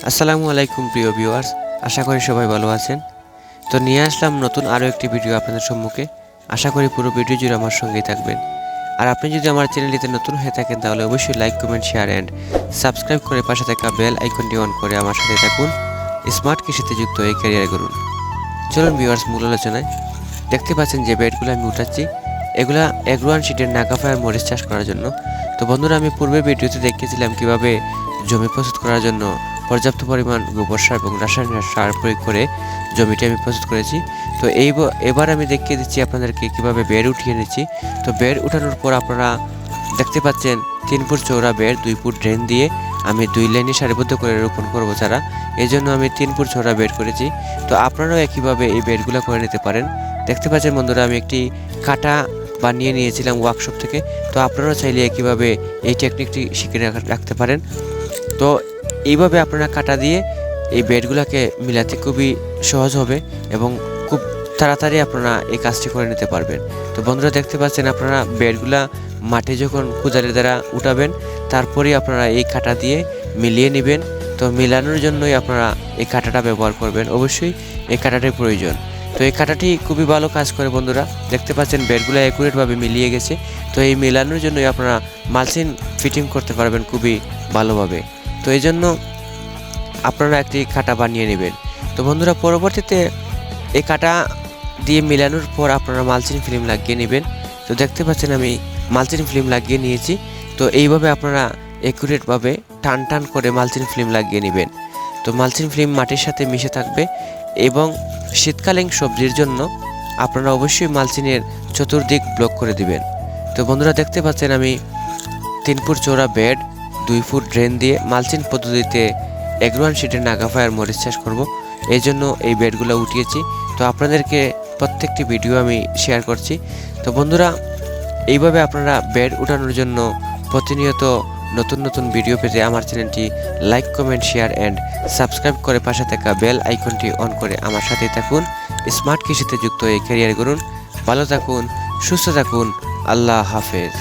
আসসালামু আলাইকুম প্রিয় ভিউয়ার্স, আশা করি সবাই ভালো আছেন। তো নিয়ে আসলাম নতুন আরও একটি ভিডিও আপনাদের সম্মুখে। আশা করি পুরো ভিডিও জুড়ে আমার সঙ্গেই থাকবেন। আর আপনি যদি আমার চ্যানেলটিতে নতুন হয়ে থাকেন তাহলে অবশ্যই like, comment, share and subscribe করে পাশে থাকা বেল আইকনটি অন করে আমার সাথে থাকুন। স্মার্ট কৃষিতে যুক্ত এই ক্যারিয়ার গড়ুন। চলুন ভিউয়ার্স, মূল আলোচনায়। দেখতে পাচ্ছেন যে বেডগুলো আমি উঠাচ্ছি, এগুলা এগ্রোয়ান শিটের নাগাফায়ার মরিচ চাষ করার জন্য। তো বন্ধুরা, আমি পূর্বে ভিডিওতে দেখিয়েছিলাম কিভাবে জমি প্রস্তুত করার জন্য পর্যাপ্ত পরিমাণ গোবর সার এবং রাসায়নিক সার প্রয়োগ করে জমিটি আমি প্রস্তুত করেছি। তো এবার আমি দেখিয়ে দিচ্ছি আপনাদেরকে কিভাবে বেড উঠিয়ে নিচ্ছি। তো বেড উঠানোর পর আপনারা দেখতে পাচ্ছেন 3 ফুট চওড়া বেড, 2 ফুট ড্রেন দিয়ে আমি 2 লাইনে সারিবদ্ধ করে রোপণ করবো চারা। এই জন্য আমি 3 ফুট চওড়া বেড করেছি। তো আপনারাও একইভাবে এই বেডগুলো করে নিতে পারেন। দেখতে পাচ্ছেন বন্ধুরা, আমি একটি কাটা বানিয়ে নিয়েছিলাম ওয়ার্কশপ থেকে। তো আপনারাও চাইলে একইভাবে এই টেকনিকটি শিখে রাখতে পারেন। তো এইভাবে আপনারা কাটা দিয়ে এই বেডগুলোকে মিলাতে খুবই সহজ হবে এবং খুব তাড়াতাড়ি আপনারা এই কাজটি করে নিতে পারবেন। তো বন্ধুরা, দেখতে পাচ্ছেন আপনারা বেডগুলা মাঠে যখন কোদালের দ্বারা উঠাবেন তারপরেই আপনারা এই কাটা দিয়ে মিলিয়ে নেবেন। তো মিলানোর জন্যই আপনারা এই কাটাটা ব্যবহার করবেন, অবশ্যই এই কাটাটির প্রয়োজন। তো এই কাটাটি খুবই ভালো কাজ করে বন্ধুরা। দেখতে পাচ্ছেন বেডগুলো অ্যাকুরেটভাবে মিলিয়ে গেছে। তো এই মেলানোর জন্যই আপনারা মালচিং ফিটিং করতে পারবেন খুবই ভালোভাবে। তো এই জন্য আপনারা একটি কাটা বানিয়ে নেবেন। তো বন্ধুরা, পরবর্তীতে এই কাটা দিয়ে মেলানোর পর আপনারা মালচিং ফিল্ম লাগিয়ে নেবেন। তো দেখতে পাচ্ছেন আমি মালচিং ফিল্ম লাগিয়ে নিয়েছি। তো এইভাবে আপনারা অ্যাকুরেটভাবে টান টান করে মালচিং ফিল্ম লাগিয়ে নেবেন। তো মালচিং ফিল্ম মাটির সাথে মিশে থাকবে এবং শীতকালীন সবজির জন্য আপনারা অবশ্যই মালচিংয়ের চতুর্দিক ব্লক করে দিবেন। তো বন্ধুরা, দেখতে পাচ্ছেন আমি 3 ফুট চওড়া বেড, 2 ফুট ড্রেন দিয়ে মালচিং পদ্ধতিতে এগ্রোয়ান শিটের নাগাফায়ার মরিচ চাষ করব। এই জন্য এই বেডগুলো উঠিয়েছি। তো আপনাদেরকে প্রত্যেকটি ভিডিও আমি শেয়ার করছি। তো বন্ধুরা, এইভাবে আপনারা বেড উঠানোর জন্য প্রতিনিয়ত নতুন নতুন ভিডিও পেতে আমার চ্যানেলটি like, comment, share and subscribe করে পাশে থাকা বেল আইকনটি অন করে আমার সাথে থাকুন। স্মার্ট কৃষিতে যুক্ত এই ক্যারিয়ার গড়ুন। ভালো থাকুন, সুস্থ থাকুন। আল্লাহ হাফেজ।